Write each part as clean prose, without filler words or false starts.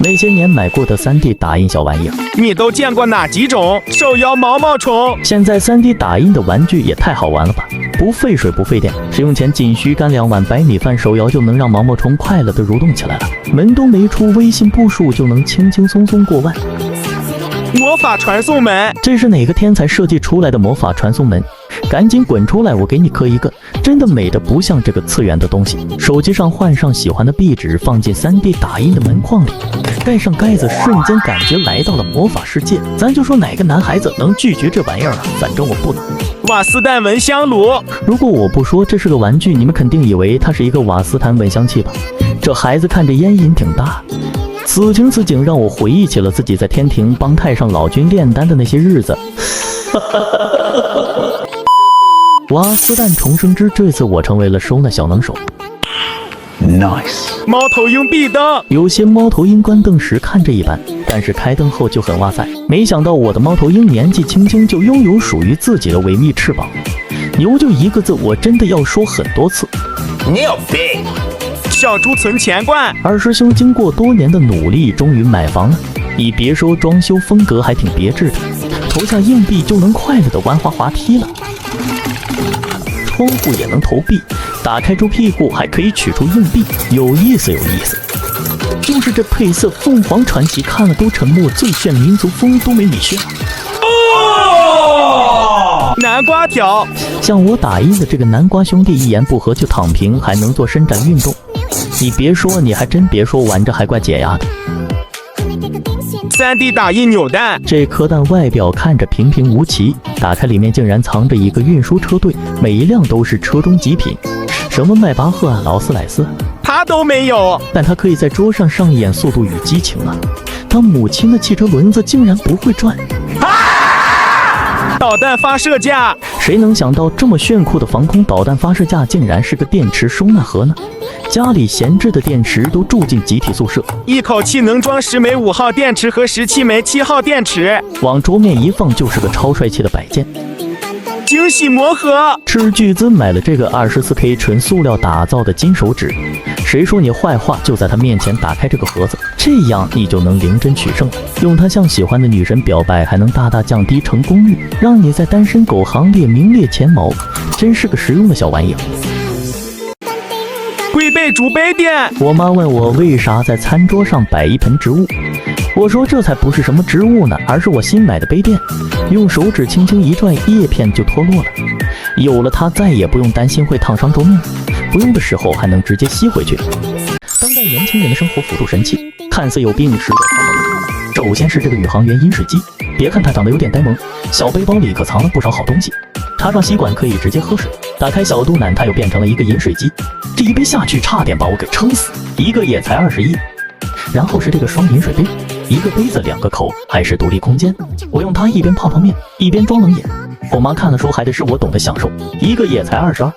那些年买过的 3D 打印小玩意儿，你都见过哪几种？手摇毛毛虫。现在 3D 打印的玩具也太好玩了吧！不费水不费电，使用前仅需干2碗白米饭，手摇就能让毛毛虫快乐地蠕动起来了。门都没出，微信步数就能轻轻松松过万。魔法传送门，这是哪个天才设计出来的魔法传送门？赶紧滚出来，我给你磕一个！真的美得不像这个次元的东西。手机上换上喜欢的壁纸，放进 3D 打印的门框里，盖上盖子，瞬间感觉来到了魔法世界。咱就说哪个男孩子能拒绝这玩意儿啊？反正我不能。瓦斯弹蚊香炉，如果我不说这是个玩具，你们肯定以为它是一个瓦斯弹蚊香器吧？这孩子看着烟瘾挺大。此情此景让我回忆起了自己在天庭帮太上老君炼丹的那些日子。瓦斯弹重生之这次我成为了收纳小能手。Nice。猫头鹰壁灯，有些猫头鹰关灯时看着一般，但是开灯后就很哇塞。没想到我的猫头鹰年纪轻轻就拥有属于自己的维密翅膀，牛就一个字，我真的要说很多次。你有病！小猪存钱罐，二师兄经过多年的努力，终于买房了。你别说装修风格还挺别致的，投下硬币就能快乐的玩滑梯了。窗户也能投币，打开猪屁股还可以取出硬币，有意思有意思。就是这配色，凤凰传奇看了都沉默，最炫民族风都没你炫。南瓜条，像我打印的这个南瓜兄弟，一言不合就躺平，还能做伸展运动。你别说，你还真别说，玩着还怪解压的。3D 打印扭蛋，这颗蛋外表看着平平无奇，打开里面竟然藏着一个运输车队，每一辆都是车中极品，什么迈巴赫啊、劳斯莱斯，它都没有，但它可以在桌上上演速度与激情啊！他母亲的汽车轮子竟然不会转。导弹发射架，谁能想到这么炫酷的防空导弹发射架竟然是个电池收纳盒呢？家里闲置的电池都住进集体宿舍，一口气能装10枚5号电池和17枚7号电池，往桌面一放就是个超帅气的摆件。惊喜魔盒，斥巨资买了这个24K 纯塑料打造的金手指，谁说你坏话就在他面前打开这个盒子，这样你就能零针取胜，用它向喜欢的女神表白，还能大大降低成功率，让你在单身狗行列名列前茅，真是个实用的小玩意儿。龟背竹杯垫，我妈问我为啥在餐桌上摆一盆植物，我说这才不是什么植物呢，而是我新买的杯垫，用手指轻轻一拽，叶片就脱落了。有了它，再也不用担心会烫伤桌面，不用的时候还能直接吸回去。当代年轻人的生活辅助神器，看似有病实则超好。首先是这个宇航员饮水机，别看它长得有点呆萌，小背包里可藏了不少好东西。插上吸管可以直接喝水，打开小肚腩，它又变成了一个饮水机。这一杯下去，差点把我给撑死，一个也才21。然后是这个双饮水杯，一个杯子2个口，还是独立空间。我用它一边泡泡面，一边装冷饮。我妈看了说还得是我懂得享受，一个也才22。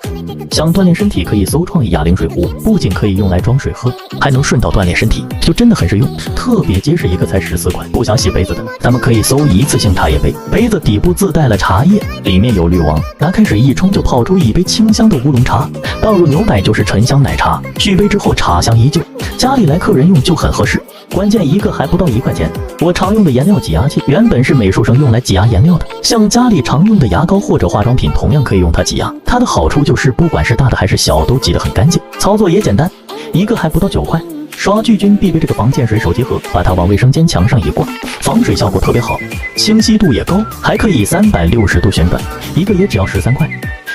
想锻炼身体可以搜创意哑铃水壶，不仅可以用来装水喝，还能顺道锻炼身体，就真的很实用，特别结实，一个才14块。不想洗杯子的，咱们可以搜一次性茶叶杯，杯子底部自带了茶叶，里面有滤网，拿开水一冲就泡出一杯清香的乌龙茶，倒入牛奶就是醇香奶茶，续杯之后茶香依旧，家里来客人用就很合适。关键一个还不到1块钱。我常用的颜料挤压器原本是美术生用来挤压颜料的，像家里常用的牙膏或者化妆品同样可以用它挤压。它的好处就是不管是大的还是小都挤得很干净，操作也简单，一个还不到9块。刷巨菌必备这个防溅水手机盒，把它往卫生间墙上一挂，防水效果特别好，清晰度也高，还可以360度旋转，一个也只要13块。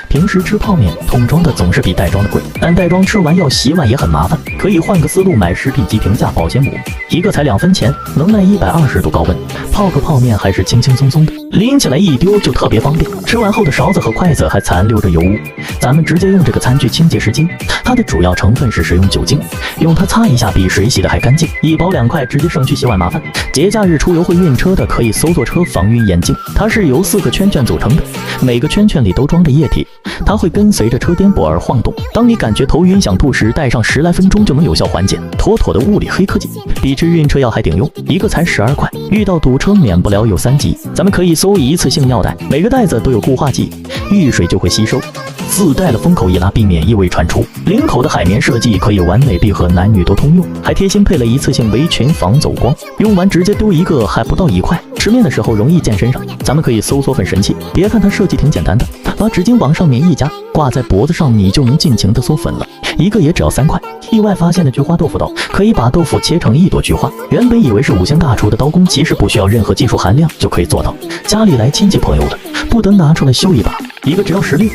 平时吃泡面，桶装的总是比袋装的贵，但袋装吃完要洗碗也很麻烦，可以换个思路买食品级平价保鲜膜，一个才2分钱，能耐120度高温，泡个泡面还是轻轻松松的，拎起来一丢就特别方便。吃完后的勺子和筷子还残留着油污，咱们直接用这个餐具清洁湿巾，它的主要成分是食用酒精，用它擦一下比水洗的还干净，一包2块，直接省去洗碗麻烦。节假日出游会晕车的可以搜坐车防晕眼镜，它是由4个圈圈组成的，每个圈圈里都装着液体，它会跟随着车颠簸而晃动，当你感觉头晕想吐时，戴上10来分钟就能有效缓解，妥妥的物理黑科技，比这晕车药还顶用，一个才12块，遇到堵车免不了有3级。咱们可以搜一次性尿袋，每个袋子都有固化剂，遇水就会吸收。自带了封口易拉，避免异味传出。领口的海绵设计可以完美闭合，男女都通用，还贴心配了一次性围裙防走光，用完直接丢一个还不到1块。吃面的时候容易溅身上，咱们可以搜缩粉神器。别看它设计挺简单的，把纸巾往上面一夹，挂在脖子上，你就能尽情的缩粉了。一个也只要3块。意外发现的菊花豆腐刀，可以把豆腐切成一朵菊花。原本以为是5星大厨的刀工，其实不需要任何技术含量就可以做到。家里来亲戚朋友的，不得拿出来秀一把。一个只要16。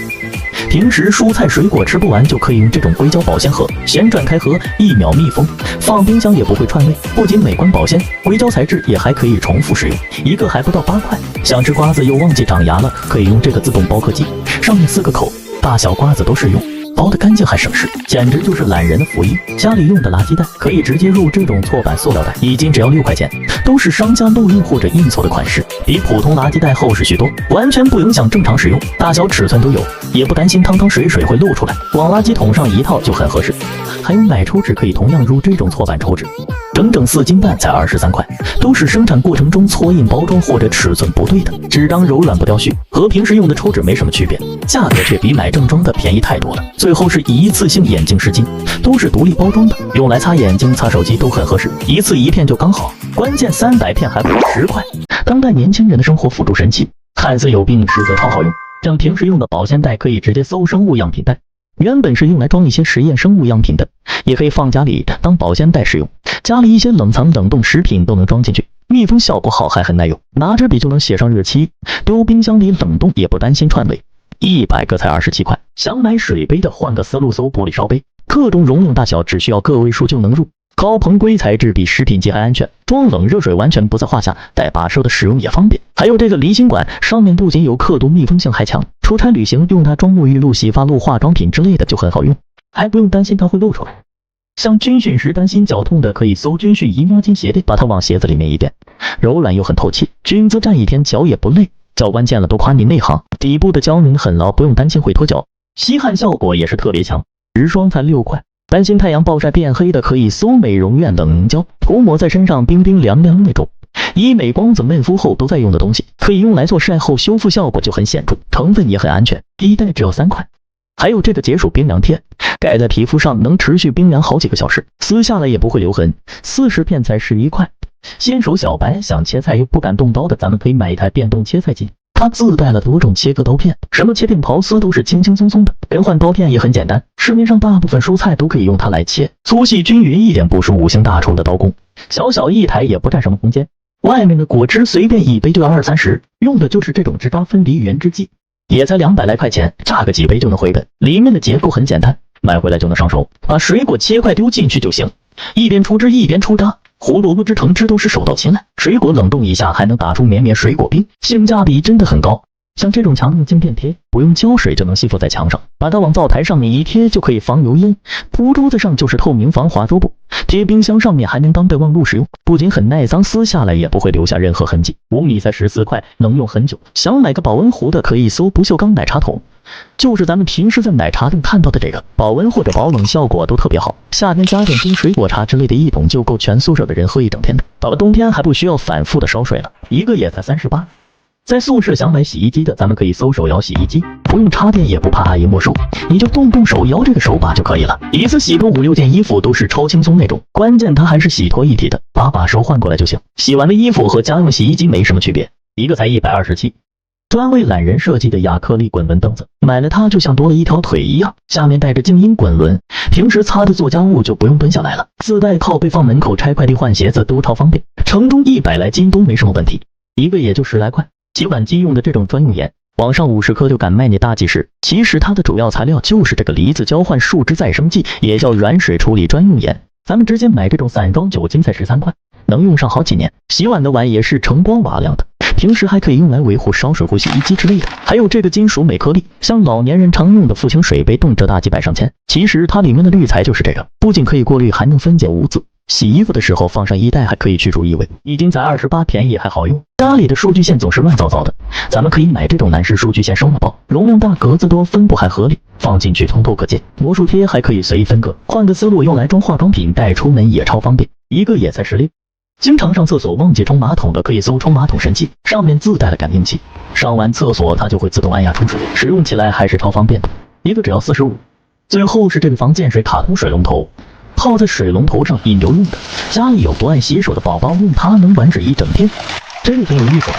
平时蔬菜水果吃不完，就可以用这种硅胶保鲜盒，旋转开合，1秒密封，放冰箱也不会串味。不仅美观保鲜，硅胶材质也还可以重复使用，一个还不到8块。想吃瓜子又忘记长牙了，可以用这个自动剥壳机，上面4个口，大小瓜子都适用。包得干净还省事，简直就是懒人的福音。家里用的垃圾袋可以直接入这种错版塑料袋，一斤只要6块钱，都是商家漏印或者印错的款式，比普通垃圾袋厚实许多，完全不影响正常使用，大小尺寸都有，也不担心汤汤水水会漏出来，往垃圾桶上一套就很合适。还有奶抽纸可以同样入这种错版抽纸，整整4斤半才23块，都是生产过程中错印包装或者尺寸不对的，纸张柔软不掉絮，和平时用的抽纸没什么区别，价格却比买正装的便宜太多了。最后是一次性眼镜湿巾，都是独立包装的，用来擦眼睛、擦手机都很合适，一次1片就刚好。关键300片还不到10块，当代年轻人的生活辅助神器，看似有病，实则超好用。像平时用的保鲜袋可以直接搜生物样品袋，原本是用来装一些实验生物样品的，也可以放家里当保鲜袋使用，家里一些冷藏冷冻食品都能装进去，密封效果好还很耐用，拿支笔就能写上日期，丢冰箱里冷冻也不担心串味。100个才27块。想买水杯的换个思路，搜玻璃烧杯，各种容量大小只需要个位数就能入，高硼硅材质比食品机还安全，装冷热水完全不在话下，带把手的使用也方便。还有这个离心管，上面不仅有刻度，密封性还强，出差旅行用它装沐浴露、洗发露、化妆品之类的就很好用，还不用担心它会漏出来。像军训时担心脚痛的，可以搜军训姨妈巾鞋垫，把它往鞋子里面一垫，柔软又很透气，军姿站1天脚也不累。教官见了都夸你内行，底部的胶拧很牢，不用担心会脱脚，吸汗效果也是特别强。10双才6块，担心太阳暴晒变黑的可以搜美容院冷凝胶，涂抹在身上冰冰凉凉那种。医美光子嫩肤后都在用的东西，可以用来做晒后修复，效果就很显著，成分也很安全，一袋只要3块。还有这个解暑冰凉贴，盖在皮肤上能持续冰凉好几个小时，撕下来也不会留痕，40片才11块。新手小白想切菜又不敢动刀的，咱们可以买一台电动切菜机，它自带了多种切割刀片，什么切片刨丝都是轻轻松松的，更换刀片也很简单，市面上大部分蔬菜都可以用它来切，粗细均匀一点，不输5星大厨的刀工。小小一台也不占什么空间，外面的果汁随便一杯就要20-30，用的就是这种直渣分离原汁机，也才200来块钱，榨个几杯就能回本。里面的结构很简单，买回来就能上手，把水果切块丢进去就行，一边出汁一边出渣。胡萝卜汁、橙汁都是手到擒来，水果冷冻一下还能打出绵绵水果冰，性价比真的很高。像这种强硬静电贴，不用胶水就能吸附在墙上，把它往灶台上面一贴就可以防油烟，铺桌子上就是透明防滑桌布，贴冰箱上面还能当备忘录使用，不仅很耐脏，撕下来也不会留下任何痕迹。5米才14块，能用很久。想买个保温壶的可以搜不锈钢奶茶桶，就是咱们平时在奶茶店看到的这个，保温或者保冷效果都特别好，夏天加点冰水果茶之类的一桶就够全宿舍的人喝一整天的，到了冬天还不需要反复的烧水了，一个也才38。在宿舍想买洗衣机的，咱们可以搜手摇洗衣机，不用插电也不怕阿姨没收，你就动手摇这个手把就可以了，一次洗个5-6件衣服都是超轻松那种，关键它还是洗脱一体的，把手换过来就行，洗完的衣服和家用洗衣机没什么区别，一个才127。专为懒人设计的亚克力滚轮凳子，买了它就像多了一条腿一样，下面带着静音滚轮，平时擦的做家务就不用蹲下来了，自带靠背，放门口拆快递换鞋子都超方便，承重100来斤都没什么问题，一个也就10来块。洗碗机用的这种专用盐，往上50克就敢卖你大几十，其实它的主要材料就是这个离子交换树脂再生剂，也叫软水处理专用盐，咱们直接买这种散装9斤才13块，能用上好几年。洗碗的碗也是晨光瓦亮的，平时还可以用来维护烧水壶、洗衣机之类的。还有这个金属镁颗粒，像老年人常用的父亲水杯，动辄大几百上千，其实它里面的滤材就是这个，不仅可以过滤，还能分解污渍，洗衣服的时候放上1袋还可以去除异味，一斤才28，便宜还好用。家里的数据线总是乱糟糟的，咱们可以买这种男士数据线收纳包，容量大，格子多，分布还合理，放进去通透可见。魔术贴还可以随意分割，换个思路用来装化妆品带出门也超方便，一个也才16。经常上厕所忘记冲马桶的，可以搜冲马桶神器，上面自带了感应器，上完厕所它就会自动按压冲水，使用起来还是超方便的，一个只要45。最后是这个防溅水卡通水龙头，泡在水龙头上引流用的，家里有不爱洗手的宝宝用它能玩水一整天，这个挺有意思的。